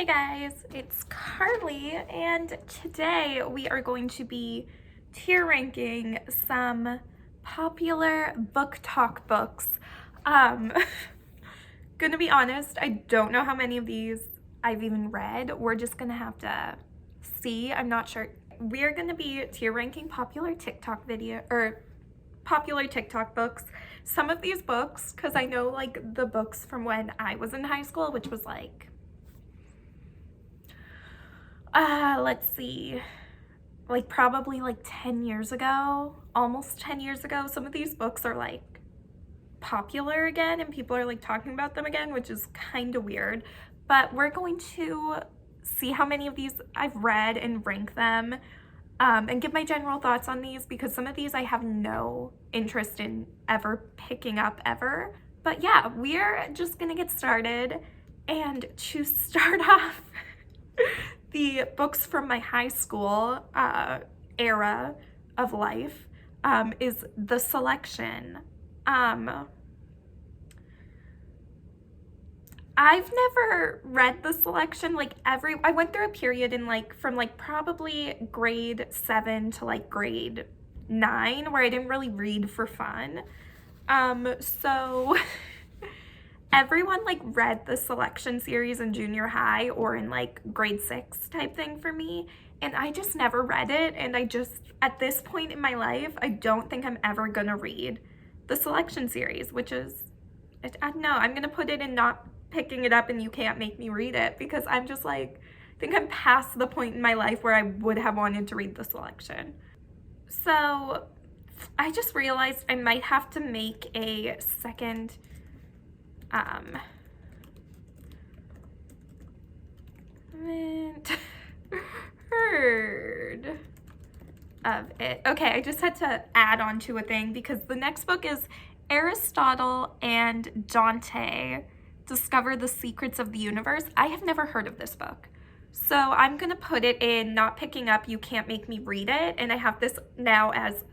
Hey guys, it's Carly, and today we are going to be tier ranking some popular BookTok books. Gonna be honest, I don't know how many of these I've even read. We're just gonna have to see. I'm not sure. We're gonna be tier ranking popular TikTok books. Some of these books, because I know like the books from when I was in high school, which was like let's see, like probably like 10 years ago, almost 10 years ago. Some of these books are like popular again and people are like talking about them again, which is kind of weird. But we're going to see how many of these I've read and rank them, and give my general thoughts on these, because some of these I have no interest in ever picking up ever. But yeah, we're just gonna get started. And to start off, the books from my high school era of life is The Selection. I've never read The Selection. I went through a period in from probably grade 7 to like grade 9 where I didn't really read for fun. So everyone like read the Selection series in junior high or in like grade 6 type thing for me, and I just never read it. And I just, at this point in my life, I don't think I'm ever gonna read the Selection series, which is, I don't know, I'm gonna put it in not picking it up and you can't make me read it, because I'm just like, I think I'm past the point in my life where I would have wanted to read the Selection. So I just realized I might have to make a second heard of it. Okay, I just had to add on to a thing because the next book is Aristotle and Dante Discover the Secrets of the Universe. I have never heard of this book, so I'm gonna put it in not picking up, you can't make me read it. And I have this now as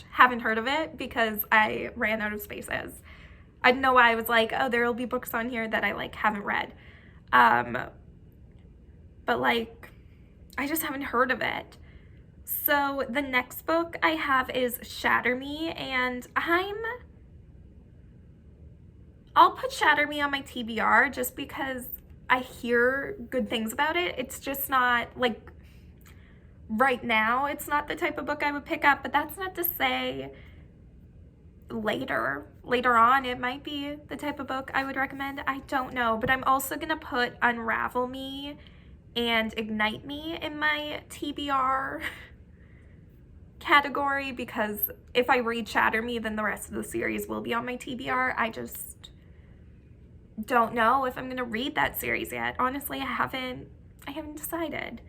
/ haven't heard of it because I ran out of spaces. I don't know why I was like, oh, there will be books on here that I like haven't read. But like, I just haven't heard of it. So the next book I have is Shatter Me, and I'll put Shatter Me on my TBR just because I hear good things about it. It's just not like, right now, it's not the type of book I would pick up, but that's not to say later on it might be the type of book I would recommend. I don't know. But I'm also gonna put Unravel Me and Ignite Me in my TBR category, because if I read Shatter Me, then the rest of the series will be on my TBR. I just don't know if I'm gonna read that series yet. Honestly, I haven't decided.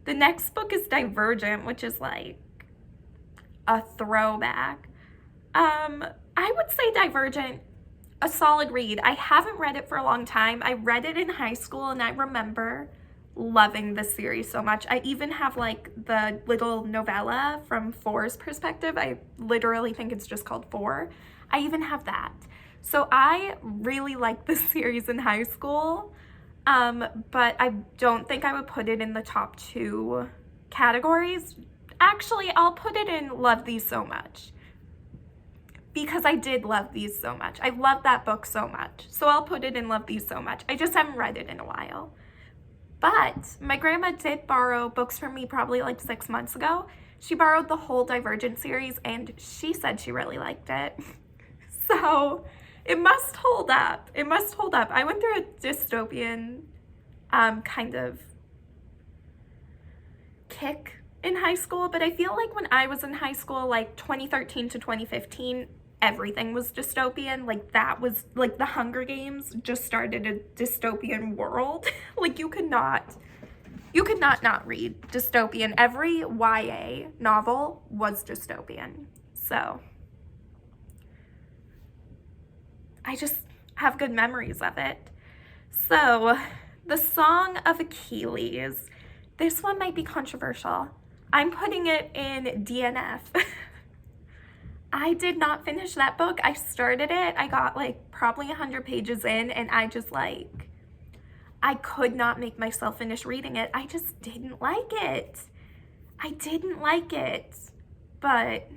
The next book is Divergent, which is like a throwback. I would say Divergent, a solid read. I haven't read it for a long time. I read it in high school and I remember loving this series so much. I even have like the little novella from Four's perspective. I literally think it's just called Four. I even have that. So I really liked this series in high school, but I don't think I would put it in the top 2 categories. Actually, I'll put it in Love These So Much, because I did love these so much. I love that book so much. So I'll put it in Love These So Much. I just haven't read it in a while. But my grandma did borrow books from me probably like 6 months ago. She borrowed the whole Divergent series and she said she really liked it. So it must hold up. It must hold up. I went through a dystopian kind of kick in high school, but I feel like when I was in high school, like 2013 to 2015, everything was dystopian. Like that was like the Hunger Games just started a dystopian world. Like you could not read dystopian. Every YA novel was dystopian. So I just have good memories of it. So The Song of Achilles. This one might be controversial. I'm putting it in DNF. I did not finish that book. I started it. I got like probably 100 pages in and I just like, I could not make myself finish reading it. I just didn't like it. I didn't like it, but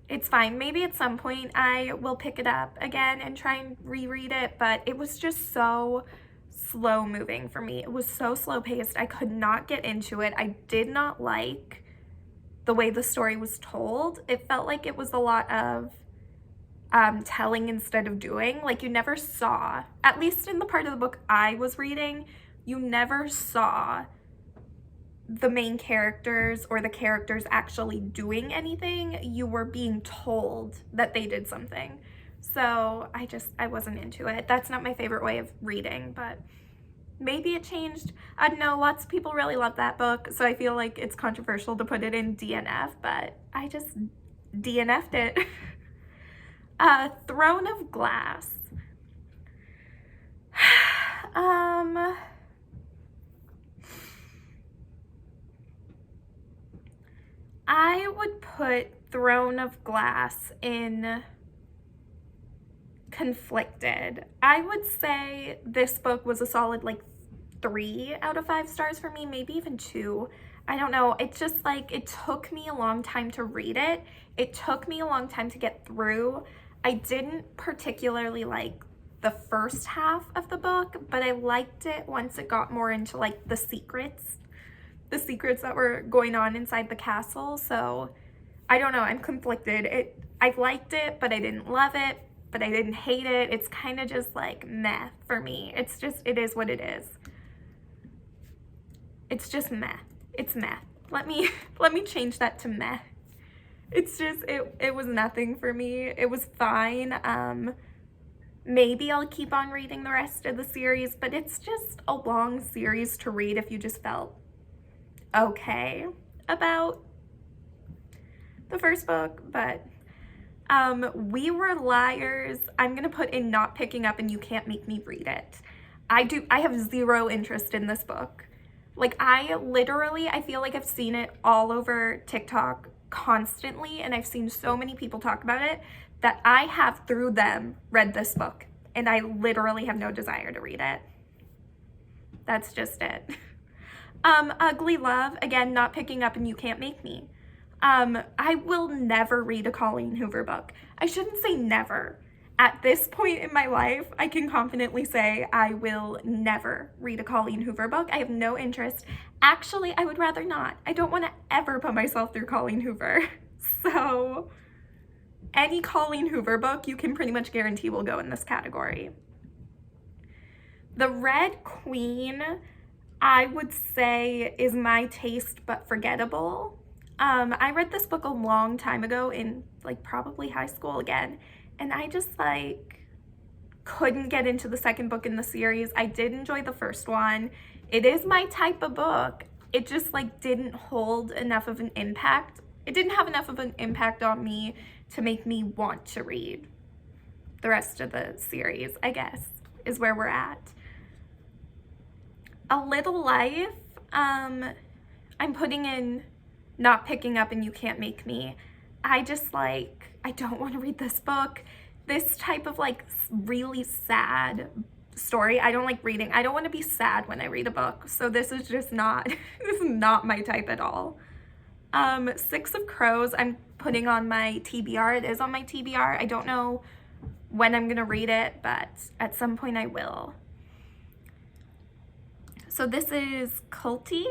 it's fine. Maybe at some point I will pick it up again and try and reread it, but it was just so slow moving for me. It was so slow paced. I could not get into it. I did not like the way the story was told. It felt like it was a lot of telling instead of doing. Like, you never saw, at least in the part of the book I was reading, you never saw the main characters or the characters actually doing anything. You were being told that they did something. So I wasn't into it. That's not my favorite way of reading, but maybe it changed. I don't know, lots of people really love that book, so I feel like it's controversial to put it in DNF, but I just DNF'd it. Throne of Glass. I would put Throne of Glass in conflicted. I would say this book was a solid like 3 out of 5 stars for me, maybe even 2. I don't know. It's just like, it took me a long time to read it. It took me a long time to get through. I didn't particularly like the first half of the book, but I liked it once it got more into like the secrets that were going on inside the castle. So I don't know, I'm conflicted. I liked it, but I didn't love it, but I didn't hate it. It's kind of just like meh for me. It's just, it is what it is. It's just meh. It's meh. Let me change that to meh. It's just, it was nothing for me. It was fine. Maybe I'll keep on reading the rest of the series, but it's just a long series to read if you just felt okay about the first book. But We Were Liars, I'm gonna put in not picking up and you can't make me read it. I have zero interest in this book. Like, I feel like I've seen it all over TikTok constantly, and I've seen so many people talk about it that I have, through them, read this book, and I literally have no desire to read it. That's just it. Ugly Love, again, not picking up and you can't make me. I will never read a Colleen Hoover book. I shouldn't say never. At this point in my life, I can confidently say I will never read a Colleen Hoover book. I have no interest. Actually, I would rather not. I don't want to ever put myself through Colleen Hoover. So any Colleen Hoover book, you can pretty much guarantee will go in this category. The Red Queen, I would say, is my taste but forgettable. I read this book a long time ago in like probably high school again, and I just like couldn't get into the second book in the series. I did enjoy the first one. It is my type of book. It just like didn't hold enough of an impact. It didn't have enough of an impact on me to make me want to read the rest of the series, I guess, is where we're at. A Little Life, I'm putting in not picking up and you can't make me. I don't want to read this book. This type of like really sad story, I don't like reading. I don't want to be sad when I read a book. So this is just not, this is not my type at all. Six of Crows, I'm putting on my TBR. It is on my TBR. I don't know when I'm going to read it, but at some point I will. So this is Culty,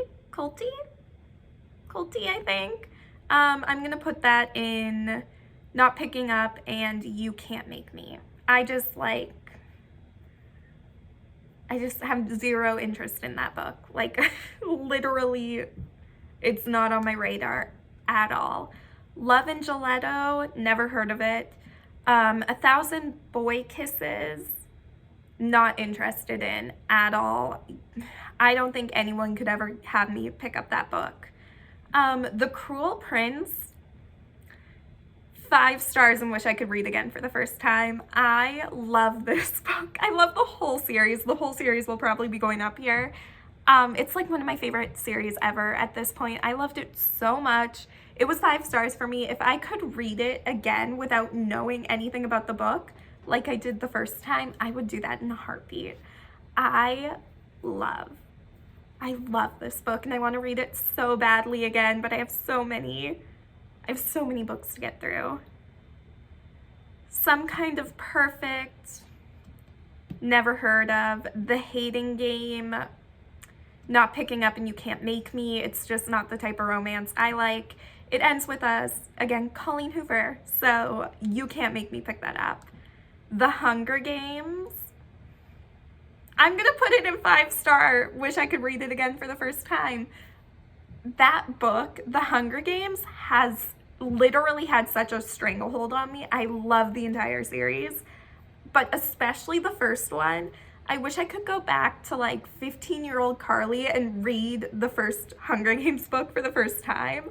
I think. I'm going to put that in not picking up and you can't make me. I just have zero interest in that book. Like, literally, it's not on my radar at all. Love and Gelato, never heard of it. 1,000 Boy Kisses, not interested in at all. I don't think anyone could ever have me pick up that book. The Cruel Prince, 5 stars and wish I could read again for the first time. I love this book. I love the whole series. The whole series will probably be going up here. It's like one of my favorite series ever at this point. I loved it so much. It was 5 stars for me. If I could read it again without knowing anything about the book, like I did the first time, I would do that in a heartbeat. I love this book and I want to read it so badly again, but I have so many books to get through. Some Kind of Perfect, never heard of. The Hating Game, not picking up and You Can't Make Me. It's just not the type of romance I like. It Ends With Us, again, Colleen Hoover, so you can't make me pick that up. The Hunger Games, I'm gonna put it in 5-star, wish I could read it again for the first time. That book, The Hunger Games, has literally had such a stranglehold on me. I love the entire series, but especially the first one. I wish I could go back to like 15-year-old Carly and read the first Hunger Games book for the first time.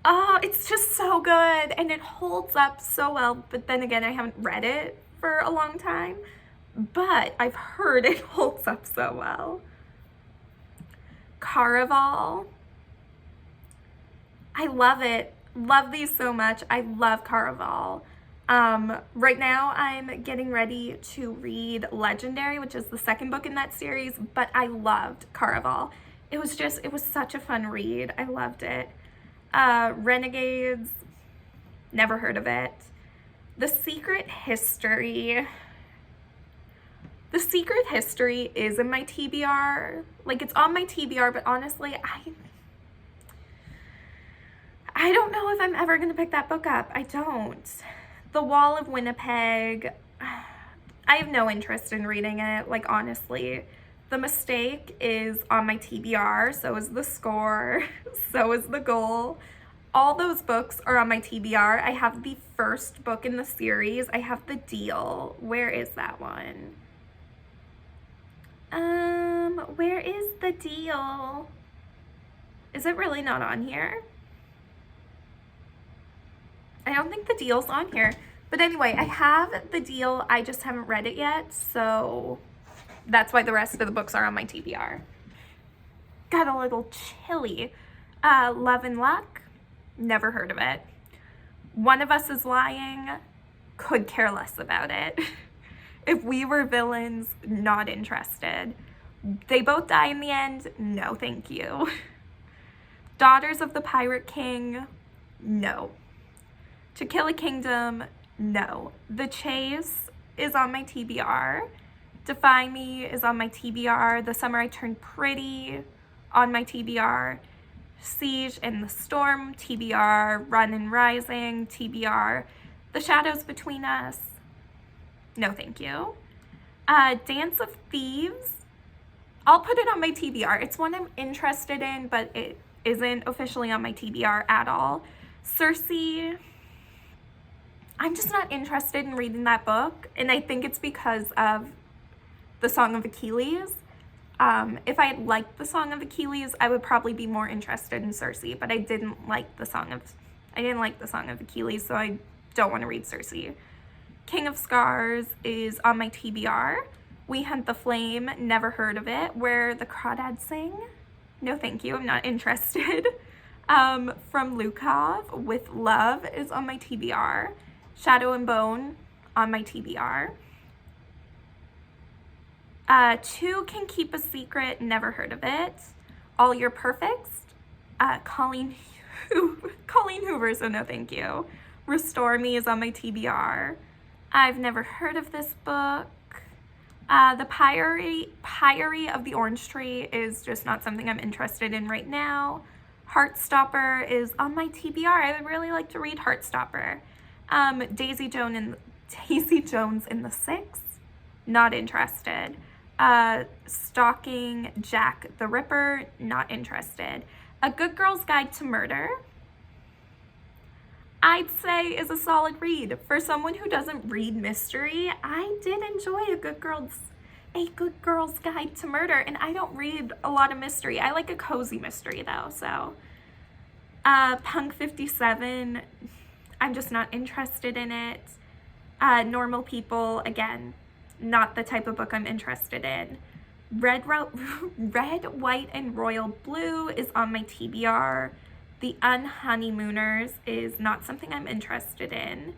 Oh, it's just so good and it holds up so well, but then again, I haven't read it for a long time, but I've heard it holds up so well. Caraval, I love it. Love these so much. I love Caraval. Right now I'm getting ready to read Legendary, which is the second book in that series, but I loved Caraval. It was such a fun read. I loved it. Renegades, never heard of it. The Secret History is in my TBR. Like, it's on my TBR, but honestly, I don't know if I'm ever gonna pick that book up. I don't. The Wall of Winnipeg, I have no interest in reading it, like, honestly. The Mistake is on my TBR, so is The Score, so is The Goal. All those books are on my TBR. I have the first book in the series. I have The Deal. Where is that one? Where is The Deal? Is it really not on here? I don't think The Deal's on here. But anyway, I have The Deal. I just haven't read it yet, so that's why the rest of the books are on my TBR. Got a little chilly. Love and Luck, never heard of it. One of Us Is Lying, could care less about it. If We Were Villains, not interested. They Both Die in the End, no thank you. Daughters of the Pirate King, no. To Kill a Kingdom, no. The Chase is on my TBR. Defy Me is on my TBR. The Summer I Turned Pretty, on my TBR. Siege and the Storm, TBR. Run and Rising, TBR. The Shadows Between Us, no thank you. Dance of Thieves, I'll put it on my TBR. It's one I'm interested in, but it isn't officially on my TBR at all. Circe, I'm just not interested in reading that book, and I think it's because of the Song of Achilles. If I had liked the Song of Achilles, I would probably be more interested in Circe, but I didn't like the Song of Achilles, so I don't want to read Circe. King of Scars is on my TBR. We Hunt the Flame, never heard of it. Where the Crawdads Sing, no thank you, I'm not interested. From Lukov, With Love is on my TBR. Shadow and Bone, on my TBR. Two Can Keep a Secret, never heard of it. All Your Perfects, Colleen Hoover, so no thank you. Restore Me is on my TBR. I've never heard of this book. The Pyre of the Orange Tree is just not something I'm interested in right now. Heartstopper is on my TBR. I would really like to read Heartstopper. Daisy Jones in the Six, not interested. Stalking Jack the Ripper, not interested. A Good Girl's Guide to Murder, I'd say is a solid read. For someone who doesn't read mystery, I did enjoy A Good Girl's Guide to Murder, and I don't read a lot of mystery. I like a cozy mystery though, so. Punk 57, I'm just not interested in it. Normal People, again, not the type of book I'm interested in. Red, White, and Royal Blue is on my TBR. The Unhoneymooners is not something I'm interested in.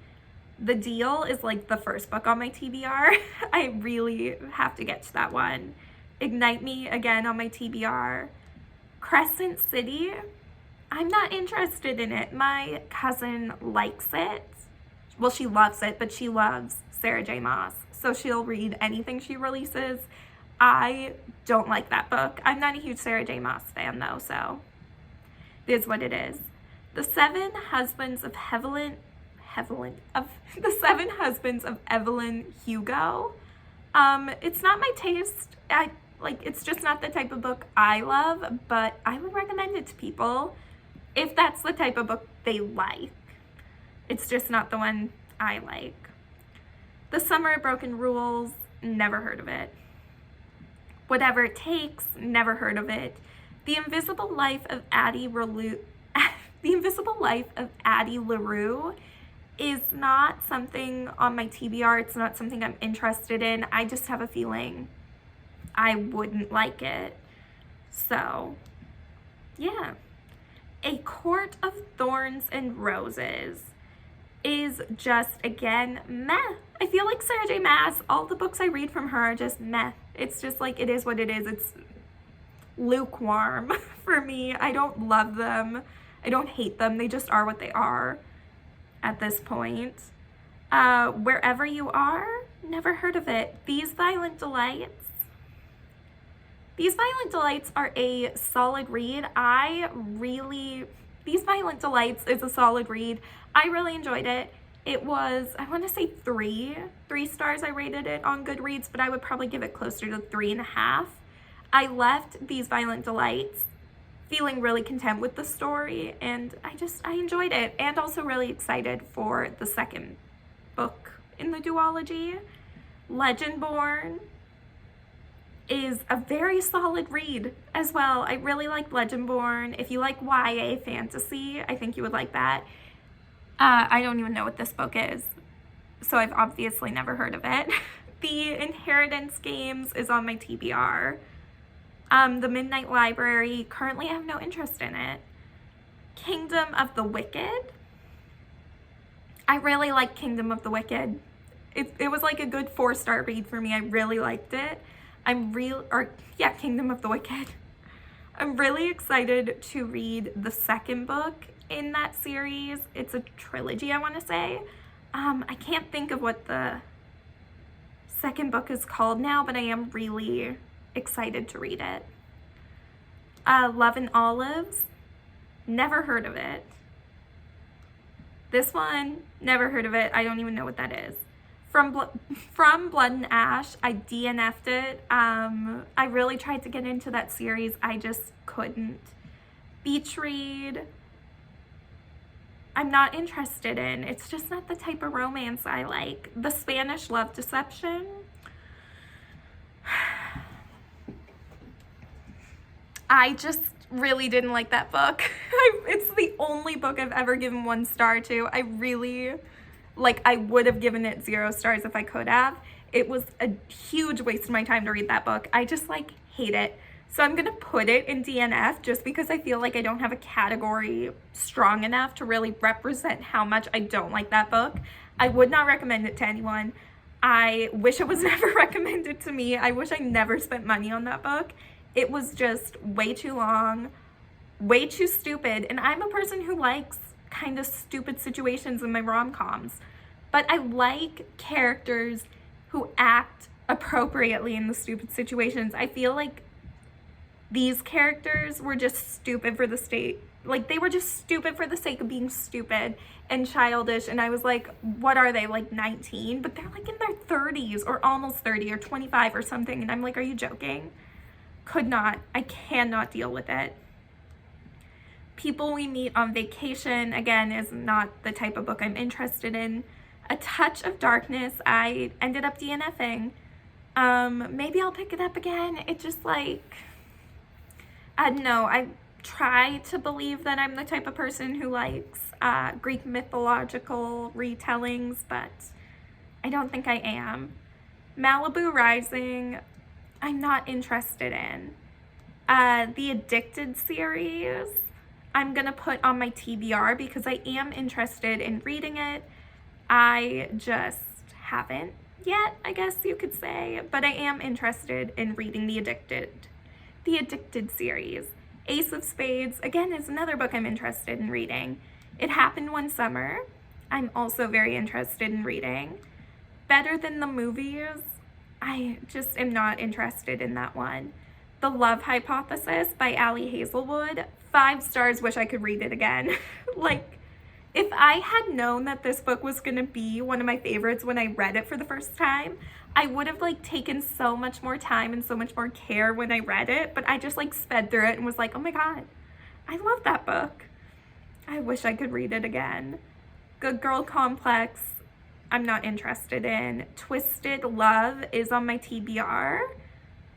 The Deal is like the first book on my TBR. I really have to get to that one. Ignite Me, again, on my TBR. Crescent City, I'm not interested in it. My cousin likes it. Well, she loves it, but she loves Sarah J. Maas, so she'll read anything she releases. I don't like that book. I'm not a huge Sarah J. Maas fan, though, so it is what it is. The Seven Husbands of The Seven Husbands of Evelyn Hugo. It's not my taste. It's just not the type of book I love, but I would recommend it to people if that's the type of book they like. It's just not the one I like. The Summer of Broken Rules, never heard of it. Whatever It Takes, never heard of it. The Invisible Life of Addie LaRue is not something on my TBR. It's not something I'm interested in. I just have a feeling I wouldn't like it. So, yeah. A Court of Thorns and Roses is just, again, meh. I feel like Sarah J. Maas, all the books I read from her are just meh. It's just like, it is what it is. It's lukewarm for me. I don't love them. I don't hate them. They just are what they are at this point. Wherever You Are, never heard of it. These Violent Delights are a solid read. These Violent Delights is a solid read. I really enjoyed it. It was, I want to say three stars I rated it on Goodreads, but I would probably give it closer to 3.5. I left These Violent Delights feeling really content with the story, and I enjoyed it, and also really excited for the second book in the duology. Legendborn is a very solid read as well. I really like Legendborn. If you like YA fantasy, I think you would like that. I don't even know what this book is, so I've obviously never heard of it. The Inheritance Games is on my TBR. The Midnight Library, currently I have no interest in it. Kingdom of the Wicked. I really like Kingdom of the Wicked. It was like a good 4-star read for me. I really liked it. Kingdom of the Wicked. I'm really excited to read the second book in that series. It's a trilogy, I want to say. I can't think of what the second book is called now, but I am really excited to read it. Love and Olives, never heard of it. This one, never heard of it. I don't even know what that is. From Blood and Ash, I DNF'd it. I really tried to get into that series. I just couldn't. Beach Read, I'm not interested in. It's just not the type of romance I like. The Spanish Love Deception, I just really didn't like that book. It's the only book I've ever given 1 star to. I would have given it 0 stars if I could have. It was a huge waste of my time to read that book. I just hate it. So I'm gonna put it in DNF just because I feel like I don't have a category strong enough to really represent how much I don't like that book. I would not recommend it to anyone. I wish it was never recommended to me. I wish I never spent money on that book. It was just way too long, way too stupid, and I'm a person who likes kind of stupid situations in my rom-coms, but I like characters who act appropriately in the stupid situations. I feel like these characters were just stupid for the sake, they were just stupid for the sake of being stupid and childish, and I was like, what are they, 19? But they're in their 30s or almost 30 or 25 or something, and I'm like, are you joking? I cannot deal with it. People We Meet on Vacation, again, is not the type of book I'm interested in. A Touch of Darkness, I ended up DNFing. Maybe I'll pick it up again. It just I don't know. I try to believe that I'm the type of person who likes Greek mythological retellings, but I don't think I am. Malibu Rising, I'm not interested in. The Addicted series, I'm gonna put on my TBR because I am interested in reading it. I just haven't yet, I guess you could say, but I am interested in reading the Addicted series. Ace of Spades, again, is another book I'm interested in reading. It Happened One Summer, I'm also very interested in reading. Better Than the Movies, I just am not interested in that one. The Love Hypothesis by Ali Hazelwood, 5 stars, wish I could read it again. Like, if I had known that this book was gonna be one of my favorites when I read it for the first time, I would have like taken so much more time and so much more care when I read it, but I just like sped through it and was like, oh my God, I love that book. I wish I could read it again. Good Girl Complex, I'm not interested in. Twisted Love is on my TBR.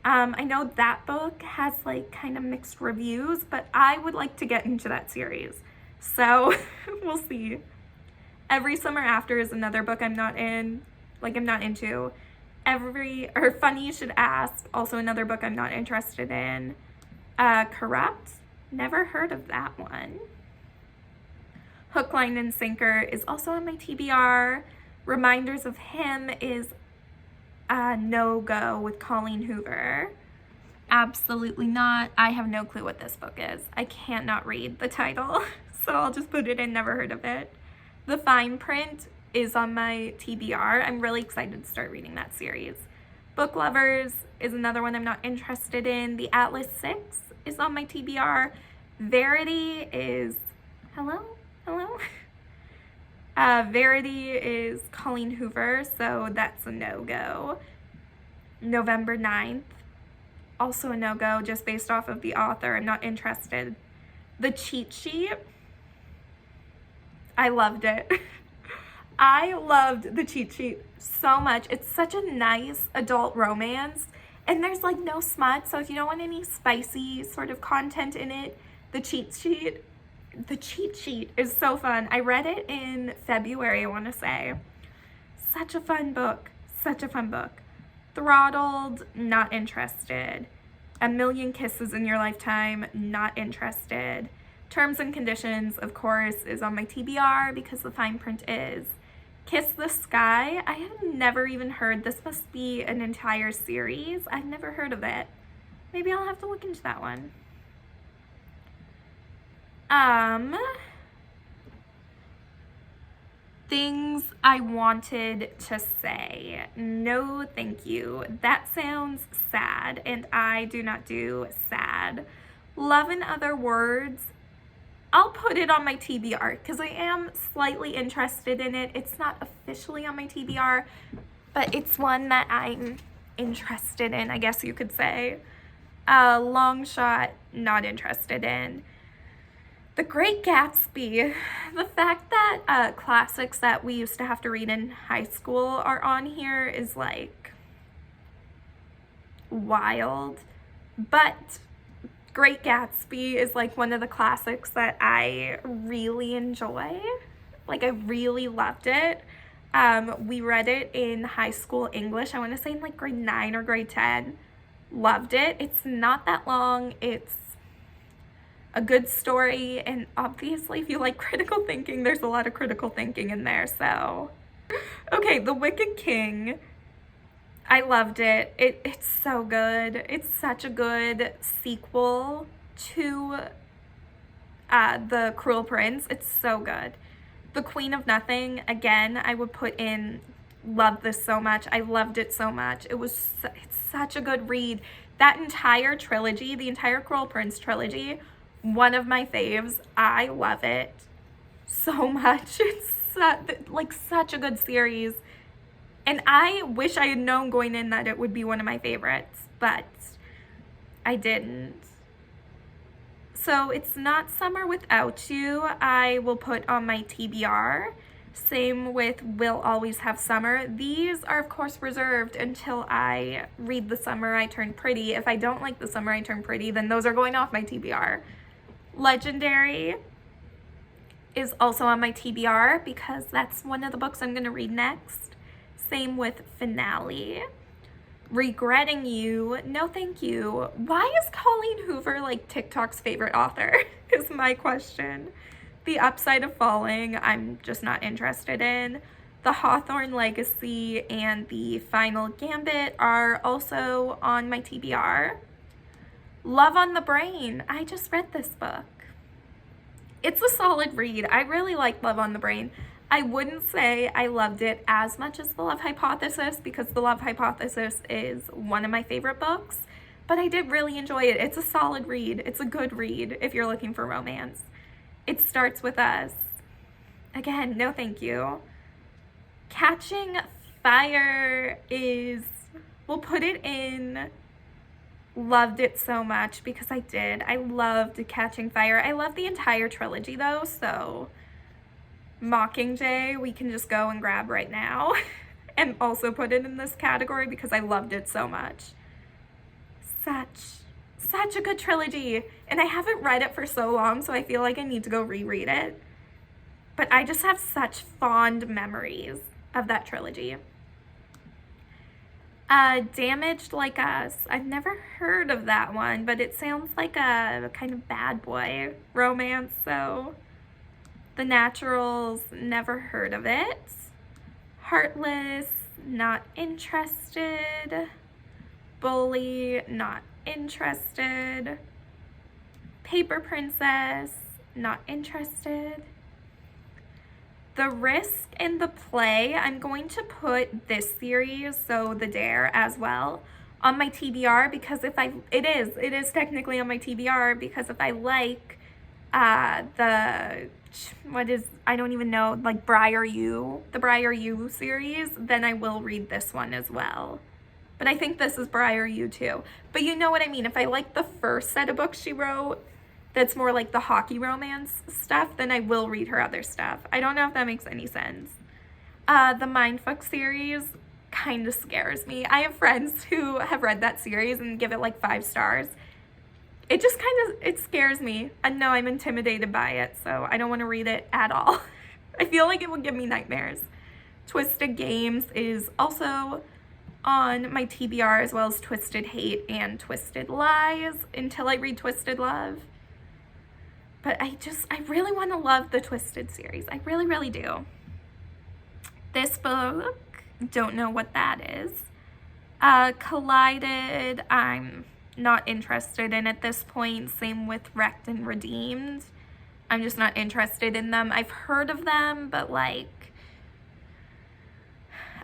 I know that book has like kind of mixed reviews, but I would like to get into that series. So we'll see. Every Summer After is another book I'm not into. Funny You Should Ask, also another book I'm not interested in. Corrupt, never heard of that one. Hook, Line, and Sinker is also on my TBR. Reminders of Him is a no-go with Colleen Hoover. Absolutely not. I have no clue what this book is. I can't not read the title, so I'll just put it in, never heard of it. The Fine Print is on my TBR. I'm really excited to start reading that series. Book Lovers is another one I'm not interested in. The Atlas 6 is on my TBR. Verity is... Hello? Verity is Colleen Hoover, so that's a no-go. November 9th, also a no-go, just based off of the author. I'm not interested. The Cheat Sheet, I loved it. I loved The Cheat Sheet so much. It's such a nice adult romance, and there's like no smut, so if you don't want any spicy sort of content in it, The Cheat Sheet is so fun. I read it in February, I want to say. Such a fun book. Throttled, not interested. A Million Kisses in Your Lifetime, not interested. Terms and Conditions, of course, is on my TBR because The Fine Print is. Kiss the Sky, I have never even heard. This must be an entire series. I've never heard of it. Maybe I'll have to look into that one. Things I wanted to say. No, thank you. That sounds sad, and I do not do sad. Love in Other Words, I'll put it on my TBR because I am slightly interested in it. It's not officially on my TBR, but it's one that I'm interested in, I guess you could say. Long Shot, not interested in. The Great Gatsby, the fact that classics that we used to have to read in high school are on here is like wild, but Great Gatsby is like one of the classics that I really enjoy. Like I really loved it. We read it in high school English, I want to say in like grade 9 or grade 10. Loved it. It's not that long. It's a good story, and obviously if you like critical thinking, there's a lot of critical thinking in there, so. Okay, The Wicked King, I loved it. It's so good. It's such a good sequel to The Cruel Prince. It's so good. The Queen of Nothing, again, I would put in, loved this so much. I loved it so much. It's such a good read. That entire trilogy, the entire Cruel Prince trilogy, one of my faves. I love it so much. It's like such a good series, and I wish I had known going in that it would be one of my favorites, but I didn't. So It's Not Summer Without You, I will put on my TBR. Same with Will Always Have Summer. These are of course reserved until I read The Summer I Turned Pretty. If I don't like The Summer I Turned Pretty, then those are going off my TBR. Legendary is also on my TBR because that's one of the books I'm going to read next. Same with Finale. Regretting You, no thank you. Why is Colleen Hoover like TikTok's favorite author is my question. The Upside of Falling, I'm just not interested in. The Hawthorne Legacy and The Final Gambit are also on my TBR. Love on the Brain. I just read this book. It's a solid read. I really like Love on the Brain. I wouldn't say I loved it as much as The Love Hypothesis, because The Love Hypothesis is one of my favorite books, but I did really enjoy it. It's a solid read. It's a good read if you're looking for romance. It Starts With Us. Again, no thank you. Catching Fire is, we'll put it in loved it so much, because I did. I loved Catching Fire. I love the entire trilogy though, so Mockingjay we can just go and grab right now and also put it in this category because I loved it so much. Such a good trilogy, and I haven't read it for so long, so I feel like I need to go reread it. But I just have such fond memories of that trilogy. Damaged Like Us. I've never heard of that one, but it sounds like a kind of bad boy romance, so The Naturals, never heard of it. Heartless, not interested. Bully, not interested. Paper Princess, not interested. The Risk and the Play, I'm going to put this series, so The Dare as well, on my TBR, because it is technically on my TBR, because if I like I don't even know, like the Briar U series, then I will read this one as well. But I think this is Briar U too. But you know what I mean, if I like the first set of books she wrote, that's more like the hockey romance stuff, then I will read her other stuff. I don't know if that makes any sense. The Mindfuck series kind of scares me. I have friends who have read that series and give it like 5 stars. It just it scares me. And no, I'm intimidated by it, so I don't want to read it at all. I feel like it would give me nightmares. Twisted Games is also on my TBR, as well as Twisted Hate and Twisted Lies, until I read Twisted Love. But I really want to love the Twisted series. I really, really do. This book, don't know what that is. Collided, I'm not interested in at this point. Same with Wrecked and Redeemed. I'm just not interested in them. I've heard of them, but like,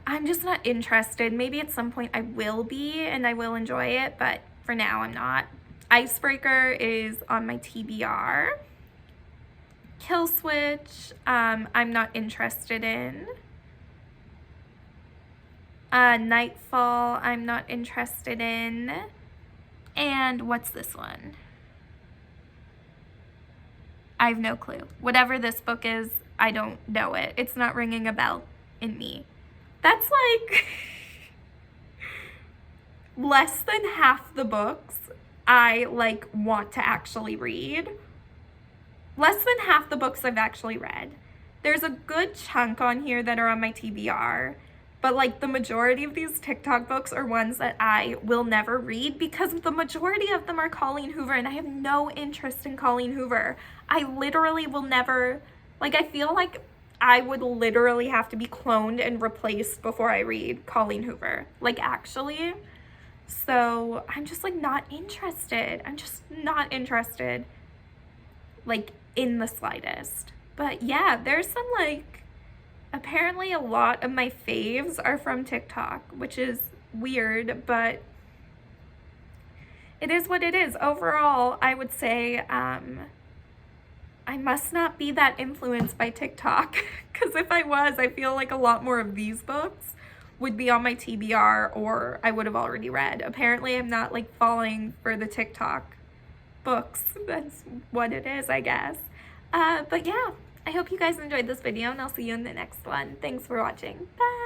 I'm just not interested. Maybe at some point I will be, and I will enjoy it, but for now I'm not. Icebreaker is on my TBR. Kill Switch, I'm not interested in. Nightfall, I'm not interested in. And what's this one? I have no clue. Whatever this book is, I don't know it. It's not ringing a bell in me. That's like less than half the books I like want to actually read. Less than half the books I've actually read. There's a good chunk on here that are on my TBR, but like the majority of these TikTok books are ones that I will never read, because the majority of them are Colleen Hoover, and I have no interest in Colleen Hoover. I literally will never, like, I feel like I would literally have to be cloned and replaced before I read Colleen Hoover, like actually. So I'm just like not interested. I'm just not interested, like in the slightest. But yeah, there's some like, apparently a lot of my faves are from TikTok, which is weird, but it is what it is. Overall, I would say I must not be that influenced by TikTok, because if I was, I feel like a lot more of these books would be on my TBR, or I would have already read. Apparently I'm not like falling for the TikTok books. That's what it is, I guess. But yeah, I hope you guys enjoyed this video, and I'll see you in the next one. Thanks for watching. Bye!